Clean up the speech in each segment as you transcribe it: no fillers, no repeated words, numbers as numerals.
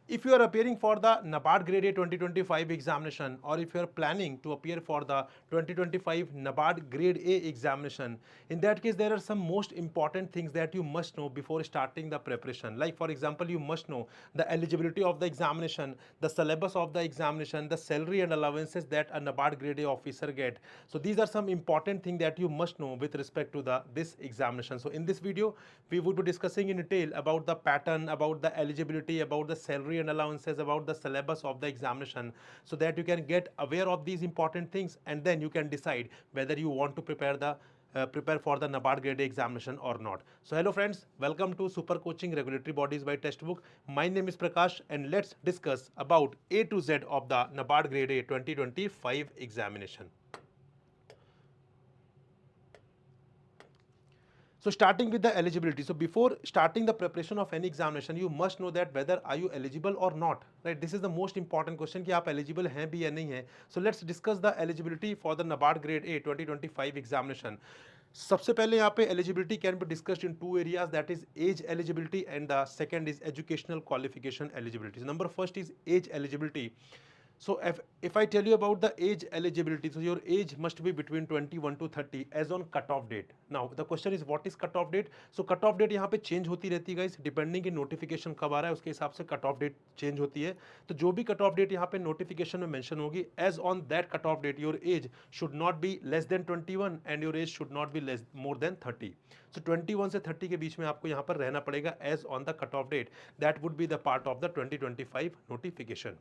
If you are appearing for the NABARD Grade A 2025 examination, or if you are planning to appear for the 2025 NABARD Grade A examination, in that case there are some most important things that you must know before starting the preparation. Like for example, you must know the eligibility of the examination, the syllabus of the examination, the salary and allowances that a NABARD Grade A officer get. So these are some important things that you must know with respect to this examination. So in this video we would be discussing in detail about the pattern, about the eligibility, about the salary and allowances, about the syllabus of the examination, so that you can get aware of these important things, and then you can decide whether you want to prepare for the NABARD Grade A examination or not. So hello friends, welcome to Super Coaching Regulatory Bodies by Textbook. My name is Prakash, and let's discuss about A to Z of the NABARD Grade A 2025 examination. So starting with the eligibility. So before starting the preparation of any examination, you must know that whether are you eligible or not, right? This is the most important question कि आप eligible हैं भी या नहीं हैं. So let's discuss the eligibility for the NABARD Grade A 2025 examination. सबसे पहले यहाँ पे eligibility can be discussed in two areas, that is age eligibility and the second is educational qualification eligibility. So number first is age eligibility. So if I tell you about the age eligibility, so your age must be between 21 to 30 as on cutoff date. Now the question is what is cutoff date? So cutoff date यहाँ पे change होती रहती है guys, depending कि notification कब आ रहा है उसके हिसाब से cutoff date change होती है. तो जो भी cutoff date यहाँ पे notification में mention होगी, as on that cutoff date your age should not be less than 21 and your age should not be more than 30. So 21 से 30 के बीच में आपको यहाँ पर रहना पड़ेगा as on the cutoff date. That would be the part of the 2025 notification.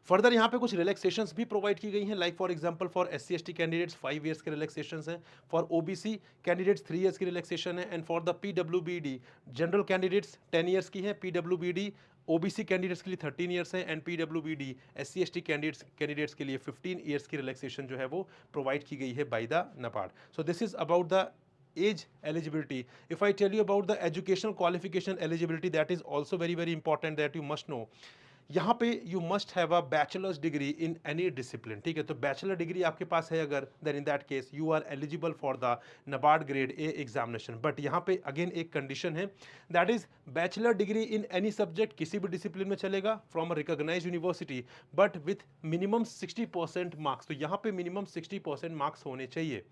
Further यहाँ पे कुछ रिलैक्सेशंस भी प्रोवाइड की गई हैं, like for example for SC ST candidates 5 years के रिलैक्सेशंस हैं, फॉर OBC कैंडिडेट्स 3 इयर्स की रिलैक्सेशन है, and for the PWBD general candidates 10 years की है, PWBD OBC कैंडिडेट्स के लिए 13 इयर्स है, and PWBD SC ST candidates के लिए 15 इयर्स की रिलैक्सेशन जो है वो प्रोवाइड की गई है by the NABARD. So this is about the age eligibility. If I tell you about the educational qualification eligibility, that is also very important that you must know. यहाँ पे you must have a bachelor's degree in any discipline, ठीक है. तो bachelor degree आपके पास है अगर, then in that case you are eligible for the NABARD grade A examination. But यहाँ पे अगेन एक कंडीशन है, that is bachelor degree in any subject, किसी भी डिसिप्लिन में चलेगा from a recognised university, but with minimum 60% marks. तो यहाँ पे मिनिमम 60% मार्क्स होने चाहिए.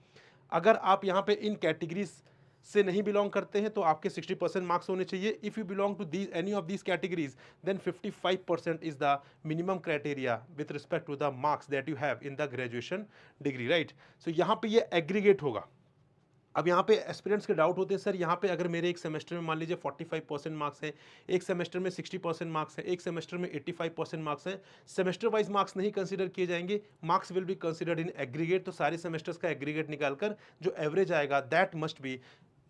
अगर आप यहाँ पे इन कैटेगरीज से नहीं बिलोंग करते हैं तो आपके 60% मार्क्स होने चाहिए. If you belong to these any of these categories then 55% is the minimum criteria with respect to the marks that you have in the graduation degree, right. So यहाँ पे ये एग्रीगेट होगा. अब यहाँ पे एस्पिरेंट्स के डाउट होते हैं, सर यहाँ पे अगर मेरे एक सेमेस्टर में मान लीजिए 45% मार्क्स है, एक सेमेस्टर में 60% मार्क्स है, एक सेमेस्टर में 85% मार्क्स है, सेमेस्टर वाइज मार्क्स नहीं कंसीडर किए जाएंगे, marks will be considered in aggregate. तो सारे सेमेस्टर्स का एग्रीगेट निकालकर जो एवरेज आएगा that must be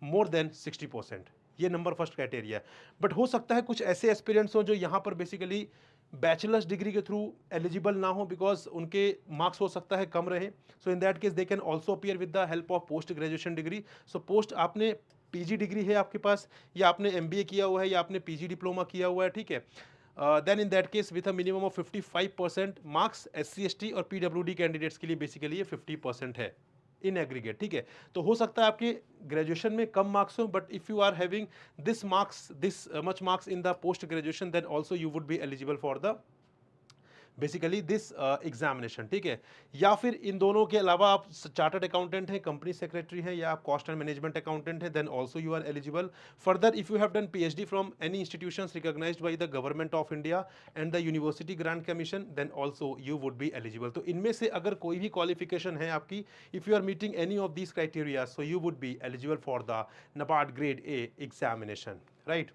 more than 60%. ये नंबर फर्स्ट क्राइटेरिया. बट हो सकता है कुछ ऐसे एस्पिरेंट्स हो जो यहाँ पर बेसिकली बैचलर्स डिग्री के थ्रू एलिजिबल ना हो, बिकॉज उनके मार्क्स हो सकता है कम रहे. So in that case they can also appear with the help of post graduation degree. So post आपने PG डिग्री है आपके पास, या आपने MBA किया हुआ है, या आपने PG डिप्लोमा किया हुआ है, ठीक है. Then in that case with a minimum of 55% marks SC ST और PWD कैंडिडेट्स के लिए बेसिकली ये 50% है इन एग्रीगेट, ठीक है. तो हो सकता है आपके ग्रेजुएशन में कम मार्क्स हो, but if you are having this marks, this much marks in the post graduation, then also you would be eligible for the basically this examination, ठीक है. या फिर इन दोनों के अलावा आप चार्टर्ड अकाउंटेंट हैं, कंपनी सेक्रेटरी हैं, या आप कॉस्ट एंड मैनेजमेंट अकाउंटेंट हैं, then also you are eligible. Further if you have done PhD from any institutions recognised by the government of India and the university grant commission, then also you would be eligible. तो इनमें से अगर कोई भी qualification है आपकी, if you are meeting any of these criteria, so you would be eligible for the NABARD grade A examination, right.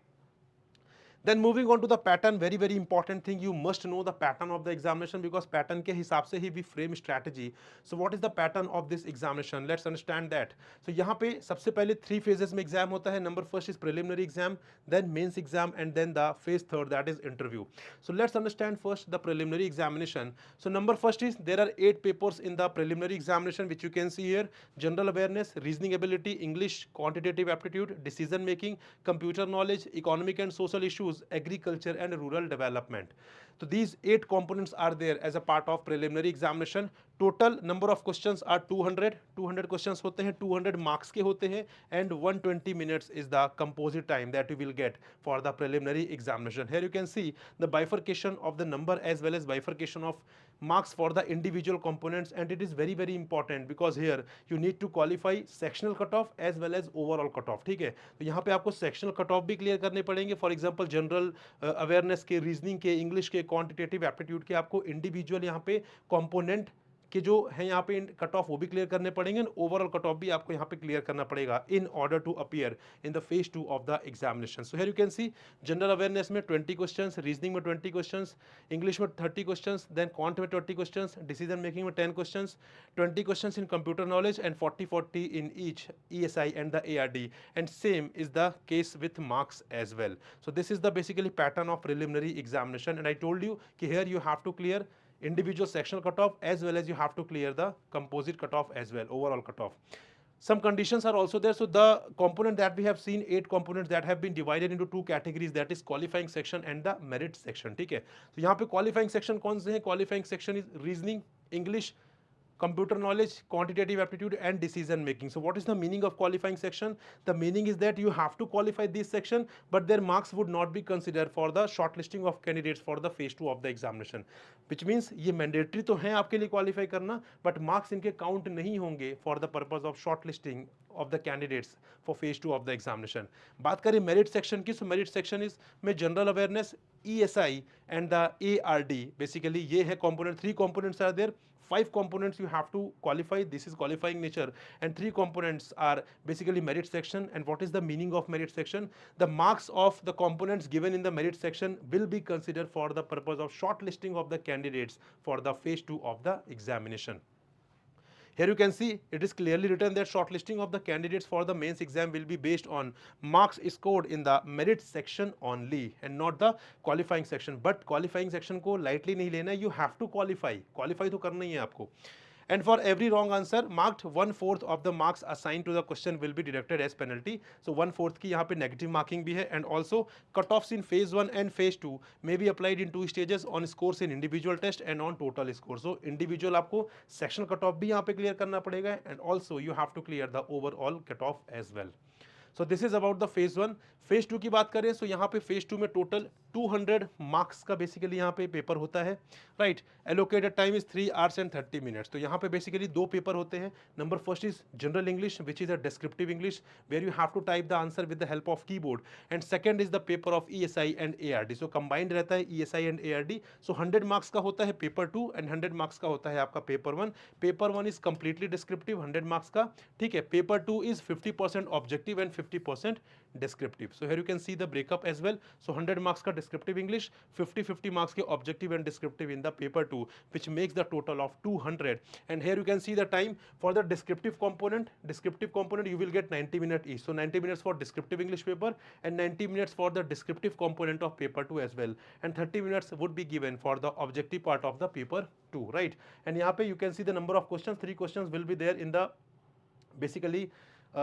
Then moving on to the pattern, very important thing, you must know the pattern of the examination, because pattern के हिसाब से ही we frame strategy. So what is the pattern of this examination? Let's understand that. So यहाँ पे सबसे पहले 3 phases में exam होता है. Number first is preliminary exam, then mains exam, and then the phase third, that is interview. So let's understand first the preliminary examination. So number first is there are 8 papers in the preliminary examination which you can see here: general awareness, reasoning ability, English, quantitative aptitude, decision making, computer knowledge, economic and social issues, shows agriculture and rural development. So these 8 components are there as a part of preliminary examination. Total number of questions are 200 questions होते हैं, 200 marks के होते हैं, and 120 minutes is the composite time that you will get for the preliminary examination. Here you can see the bifurcation of the number as well as bifurcation of marks for the individual components, and it is very important because here you need to qualify sectional cutoff as well as overall cutoff. ठीक है, तो यहाँ पे आपको sectional cutoff भी clear करने पड़ेंगे. For example general awareness के, reasoning के, English के, quantitative aptitude के आपको individual यहाँ पे component कि जो है यहाँ पे कट ऑफ वो भी क्लियर करने पड़ेंगे, ओवरऑल कट ऑफ भी आपको यहाँ पे क्लियर करना पड़ेगा in order to appear in the phase 2 of the examination. So here you can see general awareness में 20 क्वेश्चंस, रीजनिंग में 20 क्वेश्चंस, इंग्लिश में 30 क्वेश्चंस, देन क्वांट में 20 क्वेश्चंस, डिसीजन मेकिंग में 10 questions, 20 questions in computer knowledge and 40 in each ESI and the ARD, and same is the case with marks as well. So this is the basically pattern of preliminary examination, and I told you कि here you have to clear individual sectional cutoff as well as you have to clear the composite cutoff as well, overall cutoff. Some conditions are also there. So the component that we have seen, 8 components that have been divided into 2 categories, that is qualifying section and the merit section. ठीक है, तो यहाँ पे qualifying section कौन से हैं? Qualifying section is reasoning, English, computer knowledge, quantitative aptitude and decision making. So what is the meaning of qualifying section? The meaning is that you have to qualify this section, but their marks would not be considered for the shortlisting of candidates for the phase 2 of the examination, which means ये mandatory तो हैं आपके लिए qualify करना, but marks इनके count नहीं होंगे for the purpose of shortlisting of the candidates for phase 2 of the examination. बात करें merit section की, so merit section is में general awareness, ESI and the ARD, basically ये है component. 3 components are there, 5 components you have to qualify. This is qualifying nature, and 3 components are basically merit section. And what is the meaning of merit section? The marks of the components given in the merit section will be considered for the purpose of shortlisting of the candidates for the phase 2 of the examination. Here you can see it is clearly written that shortlisting of the candidates for the mains exam will be based on marks scored in the merit section only and not the qualifying section. But qualifying section को lightly नहीं लेना, you have to qualify तो करना ही है आपको. And for every wrong answer marked 1/4 of the marks assigned to the question will be deducted as penalty. So 1/4 की यहाँ पे negative marking भी है, and also cutoffs in phase 1 and phase 2 may be applied in 2 stages on scores in individual test and on total score. So individual आपको sectional cutoff भी यहाँ पे clear करना पड़ेगा, and also you have to clear the overall cutoff as well. So this is about the phase 1. phase 2 की बात करें, so यहाँ पे phase 2 में total 200 marks का basically यहाँ पे पेपर होता है, right? Allocated time is 3 hours and 30 minutes. तो यहाँ पे basically 2 पेपर होते हैं. Number first is general English, which is a descriptive English where you have to type the answer with the help of keyboard. And second is the paper of ESI and ARD. So combined रहता है ESI and ARD. So 100 marks का होता है paper 2 and 100 marks का होता है आपका paper 1. Paper 1 is completely descriptive, 100 marks का, ठीक है. Paper 2 is 50% objective and 50% descriptive. So here you can see the breakup as well. So 100 marks का descriptive English, 50 marks के objective and descriptive in the paper 2, which makes the total of 200. And here you can see the time for the descriptive component. Descriptive component you will get 90 minutes each. So 90 minutes for descriptive English paper and 90 minutes for the descriptive component of paper 2 as well. And 30 minutes would be given for the objective part of the paper 2, right? And यहाँ पे you can see the number of questions. 3 questions will be there in the basically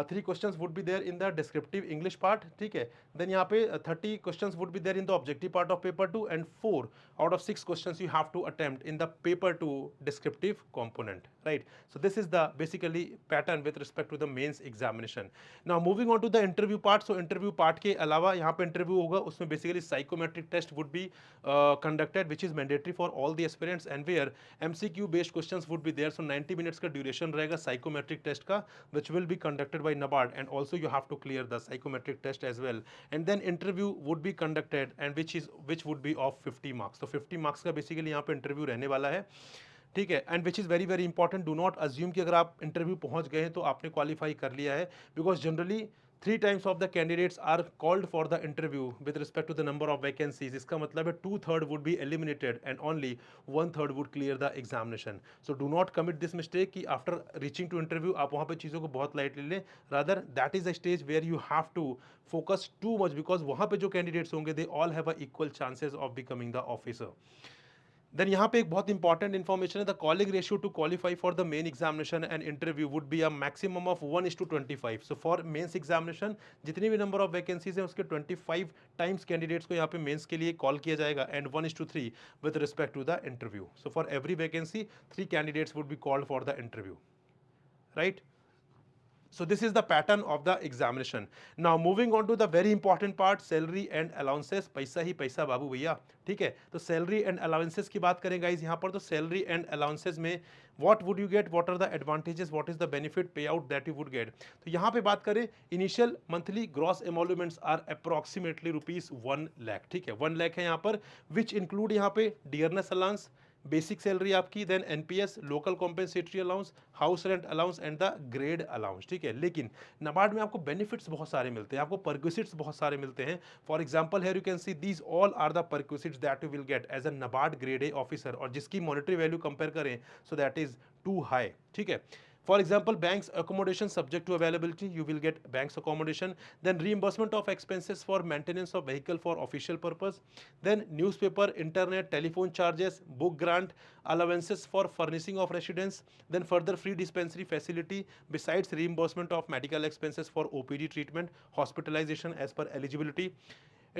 3 questions would be there in the descriptive English part, ठीक है. Then यहाँ पे 30 questions would be there in the objective part of paper 2, and 4 out of 6 questions you have to attempt in the paper 2 descriptive component, right? So this is the basically pattern with respect to the mains examination. Now moving on to the interview part. So interview part के अलावा यहाँ पे interview होगा, उसमें basically psychometric test would be conducted, which is mandatory for all the aspirants, and where MCQ based questions would be there. So 90 minutes का duration रहेगा psychometric test का, which will be conducted by NABARD, and also you have to clear the psychometric test as well. And then interview would be conducted, and which would be of 50 marks. So 50 marks का basically यहाँ पे interview रहने वाला है, ठीक है. And which is very very important, do not assume कि अगर आप इंटरव्यू पहुंच गए हैं तो आपने क्वालिफाई कर लिया है, because generally 3 times of the candidates are called for the interview with respect to the number of vacancies. इसका मतलब है 2/3 would be eliminated and only 1/3 would clear the examination. So do not commit this mistake कि after reaching to interview आप वहाँ पे चीज़ों को बहुत lightly लें. Rather that is a stage where you have to focus too much, because वहाँ पे जो candidates होंगे they all have a equal chances of becoming the officer. देन यहाँ पे एक बहुत इंपॉर्टेंट इन्फॉर्मेशन है, the calling ratio to qualify for the main examination and interview would be a maximum of 1:25। So for mains examination जितनी भी number of vacancies हैं उसके 25 टाइम्स कैंडिडेट्स को यहाँ पे मेंस के लिए कॉल किया जाएगा and 1:3 with respect to the interview. So for every vacancy 3 candidates would be called for the interview, right? So this is the pattern of the examination. Now moving on to the very important part, salary and allowances. पैसा ही पैसा बाबू भैया, ठीक है? तो salary and allowances की बात करें guys यहाँ पर, तो salary and allowances में what would you get, what are the advantages, what is the benefit payout that you would get? तो यहाँ पे बात करें, initial monthly gross emoluments are approximately rupees 1 lakh, ठीक है? 1 lakh है यहाँ पर, which include यहाँ पे dearness allowance, बेसिक सैलरी आपकी, then NPS, local compensatory allowance, house rent allowance and the grade allowance, ठीक है? लेकिन नबार्ड में आपको बेनिफिट्स बहुत सारे मिलते हैं, आपको परक्विसिट्स बहुत सारे मिलते हैं। For example here you can see these all are the perquisites that you will get as a NABARD grade A officer, और जिसकी मॉनेटरी वैल्यू कंपेयर करें so that is too high, ठीक है? For example, banks accommodation subject to availability, you will get banks accommodation. Then reimbursement of expenses for maintenance of vehicle for official purpose. Then newspaper, internet, telephone charges, book grant, allowances for furnishing of residence. Then further free dispensary facility besides reimbursement of medical expenses for OPD treatment, hospitalization as per eligibility.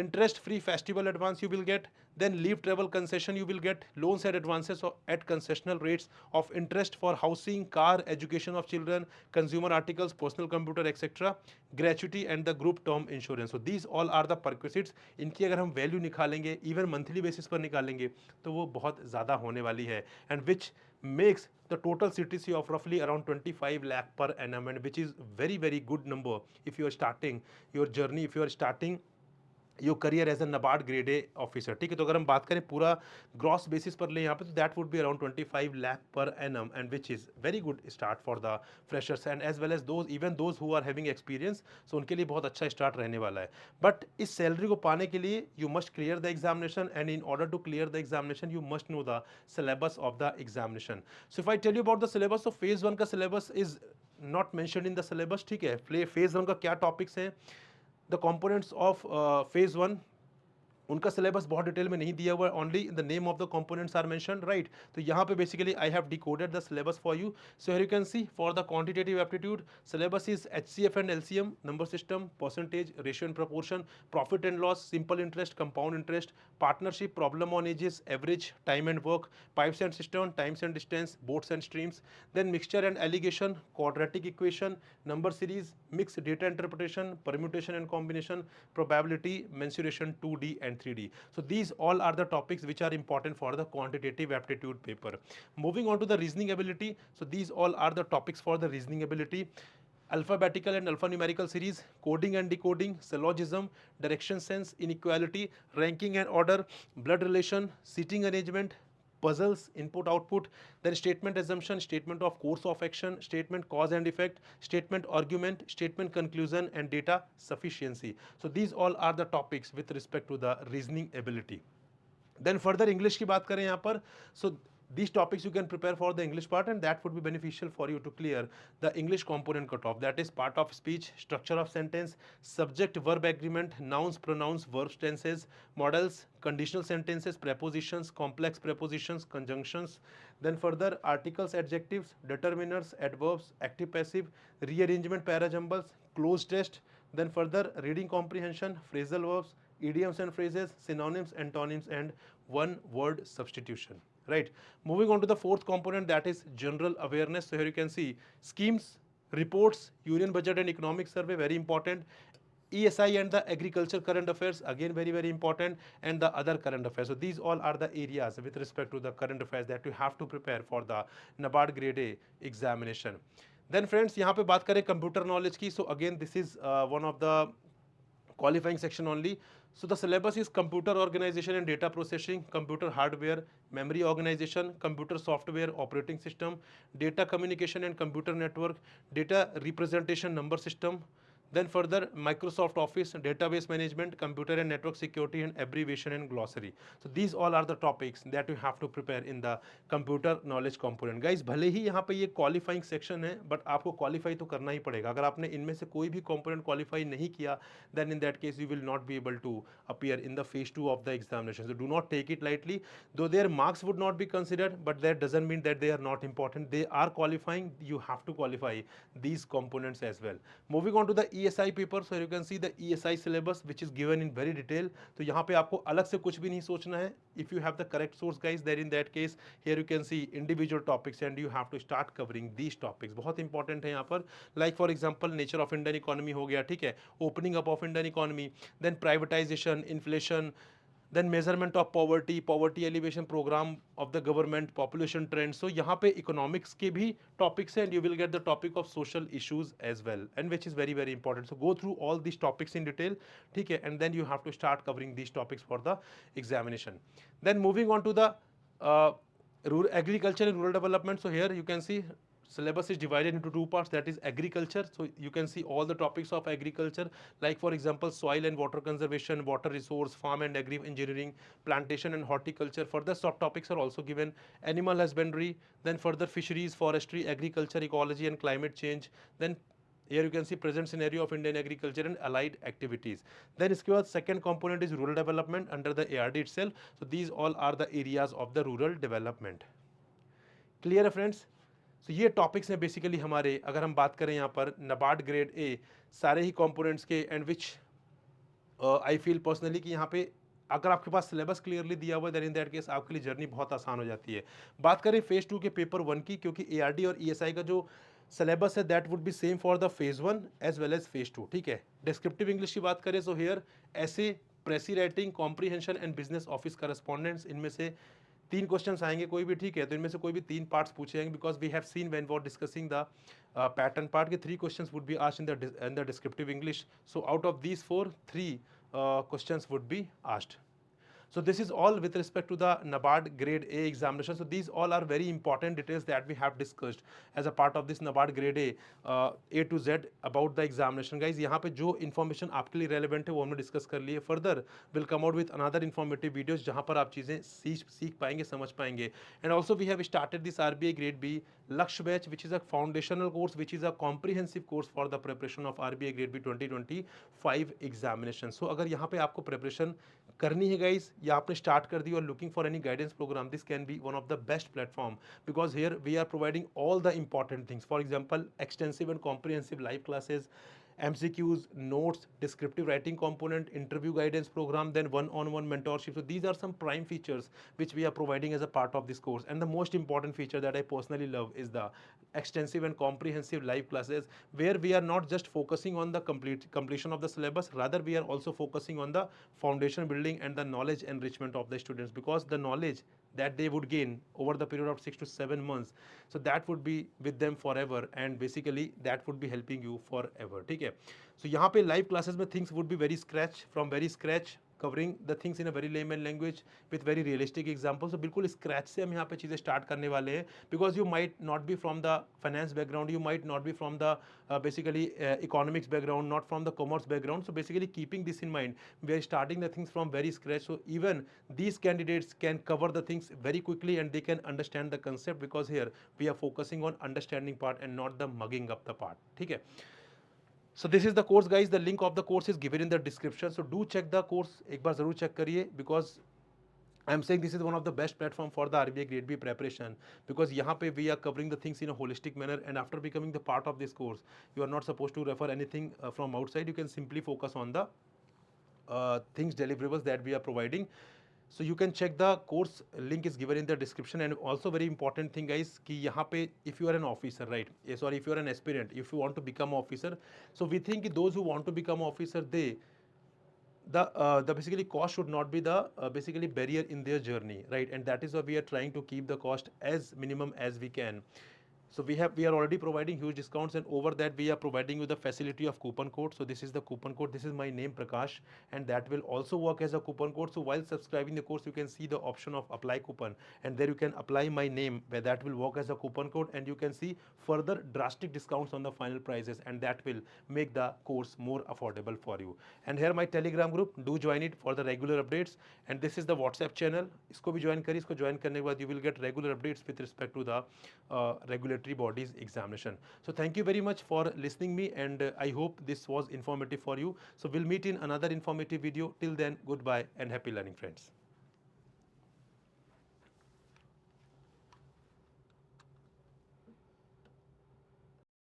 Interest free festival advance you will get, then leave travel concession you will get, loans and advances at concessional rates of interest for housing, car, education of children, consumer articles, personal computer etc, gratuity and the group term insurance. So these all are the perquisites. इनकी अगर हम value निकालेंगे even monthly basis पर निकालेंगे तो वो बहुत ज़्यादा होने वाली है, and which makes the total CTC of roughly around 25 lakh per annum, and which is very good number if you are starting your journey, if you are starting your career as a NABARD grade A officer, ठीक है? तो अगर हम बात करें पूरा gross basis पर ले यहाँ पे, तो that would be around 25 lakh per annum, and which is very good start for the freshers and as well as those even those who are having experience, so उनके लिए बहुत अच्छा स्टार्ट रहने वाला है। बट इस सैलरी को पाने के लिए you must clear the examination, and in order to clear the examination you must know the syllabus of the examination. So if I tell you about the syllabus, तो phase 1 का syllabus is not mentioned in the syllabus, ठीक है? Phase 1 का क्या topics हैं, the components of phase 1, उनका syllabus बहुत detail में नहीं दिया हुआ है, only the name of the components are mentioned, right? तो यहाँ पे basically I have decoded the syllabus for you. So here you can see for the quantitative aptitude syllabus is HCF and LCM, number system, percentage, ratio and proportion, profit and loss, simple interest, compound interest, partnership, problem on ages, average, time and work, pipes and system, times and distance, boats and streams, then mixture and allegation, quadratic equation, number series, mix data interpretation, permutation and combination, probability, mensuration 2D and 3D. So these all are the topics which are important for the quantitative aptitude paper. Moving on to the reasoning ability. So these all are the topics for the reasoning ability. Alphabetical and alphanumerical series, coding and decoding, syllogism, direction sense, inequality, ranking and order, blood relation, seating arrangement, puzzles, input output, then statement assumption, statement of course of action, statement cause and effect, statement argument, statement conclusion, and data sufficiency. So these all are the topics with respect to the reasoning ability. Then further English की बात करें यहाँ पर, so these topics you can prepare for the English part, and that would be beneficial for you to clear the English component cutoff, that is part of speech, structure of sentence, subject verb agreement, nouns, pronouns, verbs, tenses, models, conditional sentences, prepositions, complex prepositions, conjunctions, then further articles, adjectives, determiners, adverbs, active passive, rearrangement, parajumbles, closed test, then further reading comprehension, phrasal verbs, idioms and phrases, synonyms, antonyms, and one word substitution, right? Moving on to the fourth component, that is general awareness. So here you can see schemes, reports, union budget and economic survey, very important. ESI and the agriculture current affairs, again very important, and the other current affairs. So these all are the areas with respect to the current affairs that you have to prepare for the NABARD grade A examination. Then friends, यहाँ पे बात करें computer knowledge की, so again this is one of the qualifying section only. So the syllabus is computer organization and data processing, computer hardware, memory organization, computer software, operating system, data communication and computer network, data representation number system, Then further, Microsoft Office, database management, computer and network security, and abbreviation and glossary. So these all are the topics that you have to prepare in the computer knowledge component. Guys, भले ही यहाँ पे ये qualifying section है, but आपको qualify तो करना ही पड़ेगा. अगर आपने इनमें से कोई भी component qualify नहीं किया, then in that case you will not be able to appear in the phase 2 of the examination. So do not take it lightly. Though their marks would not be considered, but that doesn't mean that they are not important. They are qualifying. You have to qualify these components as well. Moving on to the ESI paper, so you can see the ESI syllabus which is given in very detail. तो यहाँ पे आपको अलग से कुछ भी नहीं सोचना है. If you have the correct source guys, then in that case here you can see individual topics and you have to start covering these topics. बहुत important है यहाँ पर. Like for example nature of Indian economy हो गया, ठीक है, opening up of Indian economy, then privatization, inflation, then measurement of poverty, poverty alleviation program of the government, population trends. So यहाँ पे economics के भी topics हैं and you will get the topic of social issues as well, and which is very very important. So go through all these topics in detail, ठीक है, and then you have to start covering these topics for the examination. Then moving on to the rural agriculture and rural development. So here you can see syllabus is divided into two parts, that is agriculture. So you can see all the topics of agriculture, like for example soil and water conservation, water resource, farm and agri engineering, plantation and horticulture. Further subtopics are also given: animal husbandry, then further fisheries, forestry, agriculture, ecology and climate change. Then here you can see present scenario of Indian agriculture and allied activities. Then इसके बाद second component is rural development under the ARD itself. So these all are the areas of the rural development. Clear है friends? So ये topics हैं basically हमारे. अगर हम बात करें यहाँ पर नबार्ड ग्रेड ए सारे ही कंपोनेंट्स के, and which I feel personally कि यहाँ पे अगर आपके पास सिलेबस क्लियरली दिया हुआ है देन इन दैट केस आपके लिए जर्नी बहुत आसान हो जाती है. बात करें फेज 2 के पेपर 1 की, क्योंकि एआरडी और ईएसआई का जो सिलेबस है that would be same for the phase 1 as well as phase 2, ठीक है. डिस्क्रिप्टिव इंग्लिश की बात करें सो हेयर ऐसे, प्रेसी writing, comprehension and business office correspondents, इनमें से 3 क्वेश्चंस आएंगे कोई भी, ठीक है. तो इनमें से कोई भी 3 पार्ट्स पूछे जाएंगे, because we have seen when we are discussing the pattern part के 3 questions would be asked in the descriptive English. So out of these 4, 3 questions would be asked. So this is all with respect to the NABARD grade A examination. So these all are very important details that we have discussed as a part of this NABARD grade A to Z about the examination. Guys, यहाँ पे जो information आपके लिए relevant है वो हमने discuss कर लिए. Further will come out with another informative videos जहाँ पर आप चीज़ें सीख पाएंगे, समझ पाएंगे. And also we have started this RBI grade B Lakshya batch, which is a foundational course, which is a comprehensive course for the preparation of RBI grade B 2025 examination. So अगर यहाँ पे आपको preparation करनी है guys, या आपने start कर दी और looking for any guidance program, this can be one of the best platform, because here we are providing all the important things. For example extensive and comprehensive live classes, MCQs, notes, descriptive writing component, interview guidance program, then one-on-one mentorship. So these are some prime features which we are providing as a part of this course. And the most important feature that I personally love is the extensive and comprehensive live classes, where we are not just focusing on the completion of the syllabus, rather we are also focusing on the foundation building and the knowledge enrichment of the students, because the knowledge that they would gain over the period of 6 to 7 months, so that would be with them forever, and basically that would be helping you forever, ठीक है. So यहाँ पे live classes में things would be very scratch, covering the things in a very layman language with very realistic examples. So बिल्कुल scratch से हम यहाँ पे चीज़ें start करने वाले हैं, because you might not be from the finance background, you might not be from the basically economics background, not from the commerce background. So basically keeping this in mind, we are starting the things from very scratch, so even these candidates can cover the things very quickly and they can understand the concept, because here we are focusing on understanding part and not the mugging up the part, ठीक है. So this is the course guys, the link of the course is given in the description, so do check the course, एक बार ज़रूर check करिए, because I am saying this is one of the best platform for the RBI grade B preparation, because यहाँ पे we are covering the things in a holistic manner, and after becoming the part of this course you are not supposed to refer anything from outside. You can simply focus on the things, deliverables that we are providing. So you can check the course, link is given in the description. And also very important thing guys कि यहाँ पे if you are an officer, right, sorry, if you are an aspirant, if you want to become officer, so we think those who want to become officer, they the basically cost should not be the basically barrier in their journey, right, and that is why we are trying to keep the cost as minimum as we can. So we are already providing huge discounts, and over that we are providing you the facility of coupon code. So this is the coupon code. This is my name Prakash, and that will also work as a coupon code. So while subscribing the course, you can see the option of apply coupon, and there you can apply my name, where that will work as a coupon code, and you can see further drastic discounts on the final prices, and that will make the course more affordable for you. And here my Telegram group, do join it for the regular updates, and this is the WhatsApp channel. इसको भी join करिए. इसको join करने के बाद you will get regular updates with respect to the regulatory bodies examination. So thank you very much for listening me, and I hope this was informative for you. So we'll meet in another informative video. Till then, goodbye and happy learning, friends.